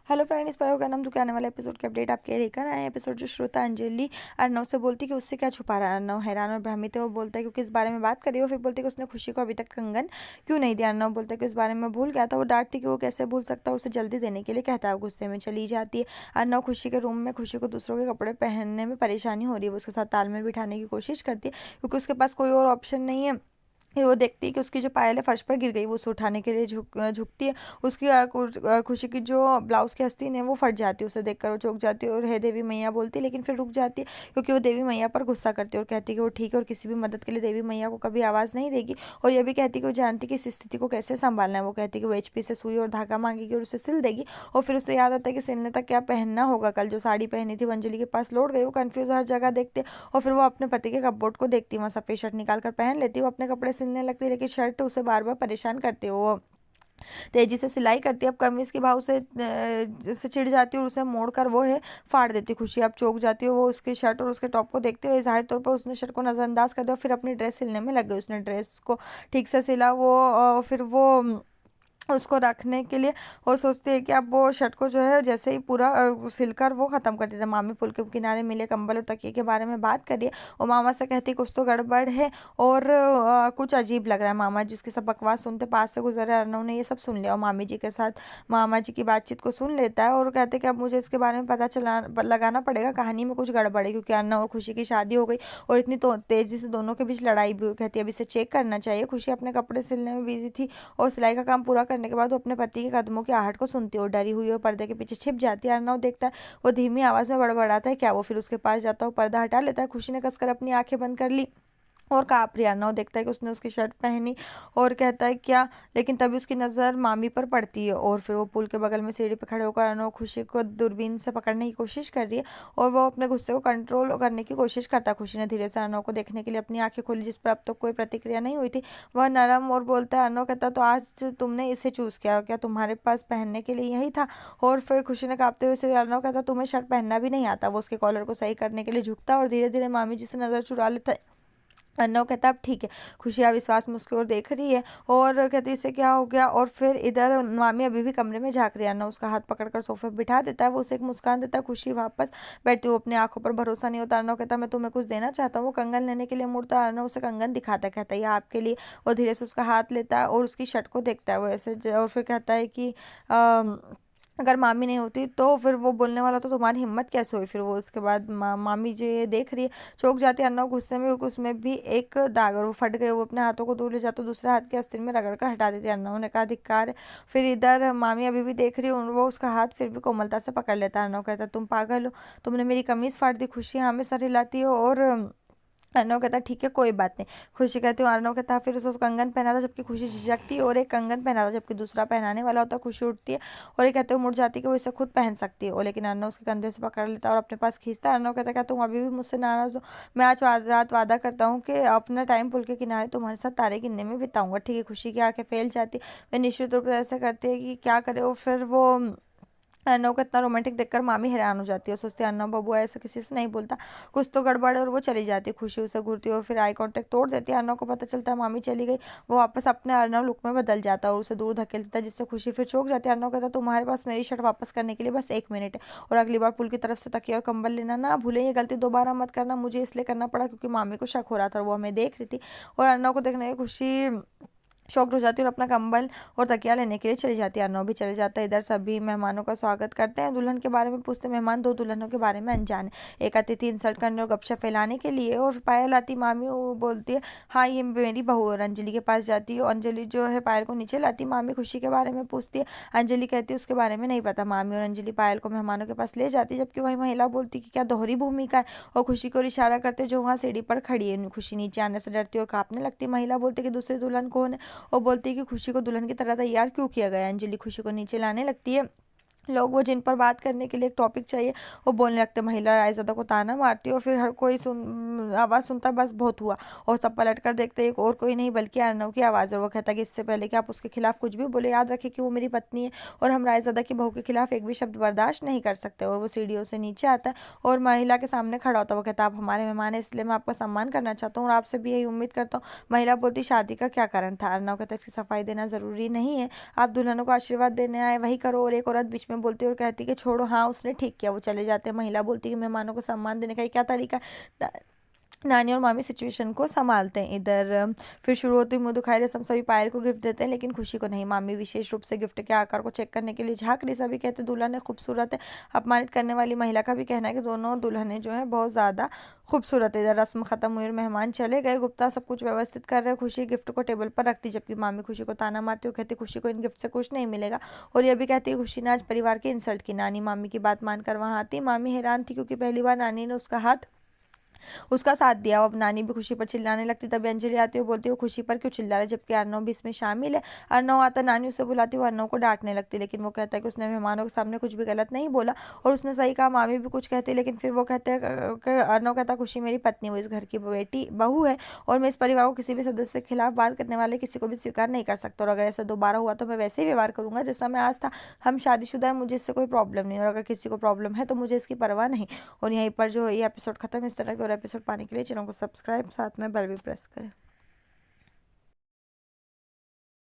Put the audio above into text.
Hello friend, इस पर का नाम दुकान वाला एपिसोड की अपडेट आपके लेकर आए हैं। एपिसोड जो श्रोता अंजलि अर्नव से बोलती कि उससे क्या छुपा रहा है। अर्नव हैरान और भ्रमित है। वो बोलता है क्योंकि इस बारे में बात करी हो। फिर बोलती है कि उसने खुशी को अभी तक कंगन क्यों नहीं दिया। अर्नव बोलता है कि इस बारे में भूल गया था। वो डांटती कि वो कैसे भूल सकता है, उसे जल्दी देने के लिए कहता है। वो गुस्से में चली जाती है। अर्नव खुशी के रूम में खुशी को दूसरों के कपड़े पहनने में परेशानी हो रही है। वो उसके साथ तालमेल बिठाने की कोशिश करती है क्योंकि उसके पास कोई और ऑप्शन नहीं है। फिर वो देखती है कि उसकी जो पायल है फर्श पर गिर गई। वो उसे उठाने के लिए झुकती है। उसकी खुशी की जो ब्लाउज की आस्तीन है वो फट जाती है। उसे देखकर वो चौंक जाती है और हे देवी मैया बोलती है, लेकिन फिर रुक जाती है क्योंकि वो देवी मैया पर गुस्सा करती है और कहती है कि वो ठीक है और किसी भी मदद के लिए देवी मैया को कभी आवाज़ नहीं देगी। और ये भी कहती है कि वो जानती है कि इस स्थिति को कैसे संभालना है। वो कहती है कि वो एचपी से सुई और धागा मांगेगी और उसे सिल देगी। और फिर उसे याद आता है कि सिलने तक क्या पहनना होगा। कल जो साड़ी पहनी थी वो अंजलि के पास लौट गई। वो कन्फ्यूज हर जगह देखते और फिर वो अपने पति के कपबोर्ड को देखती है। वहाँ सफ़ेद शर्ट निकाल कर पहन लेती है। वो अपने कपड़े सिलने लगती है, लेकिन शर्ट उसे बार बार परेशान करती है। वो तेजी से सिलाई करती है। अब कमीज के भाव से चिढ़ जाती है और उसे मोड़ कर वो है फाड़ देती है। खुशी अब चौंक जाती है। वो उसकी शर्ट और उसके टॉप को देखते हुए जाहिर तौर पर उसने शर्ट को नजरअंदाज कर दिया और फिर अपनी ड्रेस सिलने में लग गई। उसने ड्रेस को ठीक से सिला। फिर वो उसको रखने के लिए वो सोचती है कि अब वो शर्ट को जो है जैसे ही पूरा सिलकर वो ख़त्म कर देता है। मामी पुल के किनारे मिले कंबल और तकिए के बारे में बात करिए और मामा से कहती है कुछ तो गड़बड़ है और कुछ अजीब लग रहा है। मामा जिसकी सब बकवास सुनते पास से गुजरे अर्नव ने ये सब सुन लिया और मामी जी के साथ मामा जी की बातचीत को सुन लेता है और कहते हैं कि अब मुझे इसके बारे में पता चला लगाना पड़ेगा। कहानी में कुछ गड़बड़ है क्योंकि अर्नव और खुशी की शादी हो गई और इतनी तो तेज़ी से दोनों के बीच लड़ाई भी हुई। कहती है अब इसे चेक करना चाहिए। खुशी अपने कपड़े सिलने में बिजी थी और सिलाई का काम पूरा करने के बाद वो अपने पति के कदमों की आहट को सुनती है और डरी हुई और पर्दे के पीछे छिप जाती है। अर्नव देखता है वो धीमी आवाज में बड़बड़ाता है क्या। वो फिर उसके पास जाता है, पर्दा हटा लेता है। खुशी ने कसकर अपनी आंखें बंद कर ली और काँप रही है। अर्नव देखता है कि उसने उसकी शर्ट पहनी और कहता है क्या, लेकिन तभी उसकी नज़र मामी पर पड़ती है और फिर वो पुल के बगल में सीढ़ी पर खड़े होकर अर्नव खुशी को दूरबीन से पकड़ने की कोशिश कर रही है और वो अपने गुस्से को कंट्रोल करने की कोशिश करता है। खुशी ने धीरे से अर्नव को देखने के लिए अपनी आंखें खोली जिस पर अब तक कोई प्रतिक्रिया नहीं हुई थी। वह नरम और बोलता है। अर्नव कहता तो आज तुमने इसे चूज़ किया, क्या तुम्हारे पास पहनने के लिए यही था। और फिर खुशी ने कांपते हुए सिर अर्नव कहता तुम्हें शर्ट पहनना भी नहीं आता। वो उसके कॉलर को सही करने के लिए झुकता और धीरे धीरे मामी जी से नज़र चुरा लेता है। अन्नव कहता अब ठीक है। खुशियाँ विश्वास में उसकी ओर देख रही है और कहती इससे क्या हो गया। और फिर इधर मामी अभी भी कमरे में झांक रही है। अन्नव उसका हाथ पकड़कर सोफे पर बिठा देता है। वो उसे एक मुस्कान देता है। खुशी वापस बैठती है। वो अपनी आंखों पर भरोसा नहीं होता। अर्नव कहता मैं तुम्हें कुछ देना चाहता हूँ। वो कंगन लेने के लिए मुड़ता है। अर्नव उसे कंगन दिखाता है, कहता है ये आपके लिए। वो धीरे से उसका हाथ लेता है और उसकी शर्ट को देखता है वो ऐसे और फिर कहता है कि अगर मामी नहीं होती तो फिर वो बोलने वाला तो तुम्हारी हिम्मत कैसे हुई। फिर वो उसके बाद मामी जी देख रही है, चौंक जाती है। अन्नव गुस्से में क्योंकि उसमें भी एक दाग और वो फट गए। वो अपने हाथों को दूर ले जाते दूसरे हाथ के आस्तीन में रगड़ कर हटा देती है। अन्नव ने कहा धिक्कार है। फिर इधर मामी अभी भी देख रही है और वो उसका हाथ फिर भी कोमलता से पकड़ लेता है। अन्नव कहता है तुम पागल हो, तुमने मेरी कमीज फाड़ दी। खुशी हाँ में सर हिलाती है और अर्नव कहता ठीक है कोई बात नहीं। खुशी कहती हूँ। अर्नव कहता फिर उसे कंगन पहना था जबकि खुशी झिझकती है और एक कंगन पहना था जबकि दूसरा पहनाने वाला होता। खुशी उठती है और ये कहते हुए मुड़ जाती है कि वो इसे खुद पहन सकती है और लेकिन अर्नव उसके कंधे से पकड़ लेता है और अपने पास खींचता है। अर्नव कहता क्या तुम अभी भी मुझसे नाराज हो। मैं आज रात वादा करता हूँ कि अपना टाइम पुल के किनारे तुम्हारे साथ तारे गिनने में बिताऊंगा। ठीक है। खुशी की आंखें फैल जाती है। वे निश्चित रूप से ऐसा करती है कि क्या करे। और फिर वो अर्नव को इतना रोमांटिक देखकर मामी हैरान हो जाती है। सोचती है अर्नव बबुआ ऐसा किसी से नहीं बोलता, कुछ तो गड़बड़ है। और वो चली जाती है। खुशी उसे घूरती है और फिर आई कांटेक्ट तोड़ देती है। अर्नव को पता चलता है मामी चली गई। वो वापस अपने अर्नव लुक में बदल जाता है और उसे दूर धकेल देता है जिससे खुशी फिर चौंक जाती है। अर्नव कहता है तुम्हारे पास मेरी शर्ट वापस करने के लिए बस 1 मिनट है और अगली बार पुल की तरफ से तकिया और कंबल लेना ना भूले। ये गलती दोबारा मत करना। मुझे इसलिए करना पड़ा क्योंकि मामी को शक हो रहा था और वो हमें देख रही थी। और अर्नव को देखने की खुशी शॉक्ड हो जाती है और अपना कंबल और तकिया लेने के लिए चली जाती है। अर्नव भी चले जाता है। इधर सभी मेहमानों का स्वागत करते हैं। दुल्हन के बारे में पूछते मेहमान दो दुल्हनों के बारे में अनजान है। एक अतिथि इंसल्ट करने और गपशप फैलाने के लिए और पायल आती। मामी वो बोलती है हाँ ये मेरी बहू। और अंजलि के पास जाती है। अंजलि जो है पायल को नीचे लाती। मामी खुशी के बारे में पूछती है। अंजलि कहती है उसके बारे में नहीं पता। मामी और अंजलि पायल को मेहमानों के पास ले जाती है जबकि वही महिला बोलती कि क्या दोहरी भूमिका है और खुशी को इशारा करते जो वहाँ सीढ़ी पर खड़ी है। खुशी नीचे आने से डरती और कांपने लगती। महिला बोलती कि दूसरी दुल्हन कौन है और बोलती है कि खुशी को दुल्हन की तरह तैयार क्यों किया गया है। अंजलि खुशी को नीचे लाने लगती है। लोग वो जिन पर बात करने के लिए एक टॉपिक चाहिए वो बोलने लगते। महिला रायज़ादा को ताना मारती है और फिर हर कोई आवाज़ सुनता बस बहुत हुआ और सब पलट कर देखते एक और कोई नहीं बल्कि अर्नव की आवाज़ है। वो कहता कि इससे पहले कि आप उसके खिलाफ कुछ भी बोले याद रखें कि वो मेरी पत्नी है और हम रायज़ादा की बहू के खिलाफ एक भी शब्द बर्दाश्त नहीं कर सकते। और वो सीढ़ियों से नीचे आता है और महिला के सामने खड़ा होता है। वो कहता आप हमारे मेहमान हैं इसलिए मैं आपका सम्मान करना चाहता हूँ और आपसे भी यही उम्मीद करता हूँ। महिला बोलती शादी का क्या कारण था। अर्नव कहता इसकी सफाई देना ज़रूरी नहीं है, आप दुल्हनों को आशीर्वाद देने आए वही करो। और एक औरत बीच में में बोलती है और कहती है कि छोड़ो, हाँ उसने ठीक किया, वो चले जाते हैं। महिला बोलती है कि मेहमानों को सम्मान देने का ये क्या तरीका है। नानी और मामी सिचुएशन को संभालते हैं। इधर फिर शुरू होती मुंह दुखाई रस्म, सभी पायल को गिफ्ट देते हैं लेकिन खुशी को नहीं। मामी विशेष रूप से गिफ्ट के आकार को चेक करने के लिए झांक रही, सभी कहते हैं दुल्हन है खूबसूरत है। अपमानित करने वाली महिला का भी कहना है कि दोनों दुल्हनें जो है बहुत ज़्यादा खूबसूरत है। इधर रस्म खत्म हुई और मेहमान चले गए। गुप्ता सब कुछ व्यवस्थित कर रहे हैं। खुशी गिफ्ट को टेबल पर रखती, जबकि मामी खुशी को ताना मारती और कहती खुशी को इन गिफ्ट से कुछ नहीं मिलेगा। और यह भी कहती है खुशी ने आज परिवार की इंसल्ट की। नानी मामी की बात मानकर वहां आती। मामी हैरान थी क्योंकि पहली बार नानी ने उसका साथ दिया। अब नानी भी खुशी पर चिल्लाने लगती। तभी अंजलि आती है और बोलती है वो खुशी पर क्यों चिल्ला रहा है, जबकि अर्नव भी इसमें शामिल है। अर्नव आता, नानी उसे बुलाती, वो अर्नव को डांटने लगती, लेकिन वो कहता है कि उसने मेहमानों के सामने कुछ भी गलत नहीं बोला और उसने सही कहा। मामी भी कुछ कहती है लेकिन फिर वो कहते हैं अर्नव कहता है खुशी मेरी पत्नी, वो इस घर की बेटी बहू है और मैं इस परिवार को किसी भी सदस्य के खिलाफ बात करने वाले किसी को भी स्वीकार नहीं कर सकता। और अगर ऐसा दोबारा हुआ तो मैं वैसे ही व्यवहार करूंगा जैसा मैं आज था। हम शादीशुदा है, मुझे इससे कोई प्रॉब्लम नहीं और अगर किसी को प्रॉब्लम है तो मुझे इसकी परवाह नहीं। और यहीं पर जो ये एपिसोड खत्म। इस तरह के और एपिसोड पाने के लिए चैनल को सब्सक्राइब, साथ में बेल भी प्रेस करें।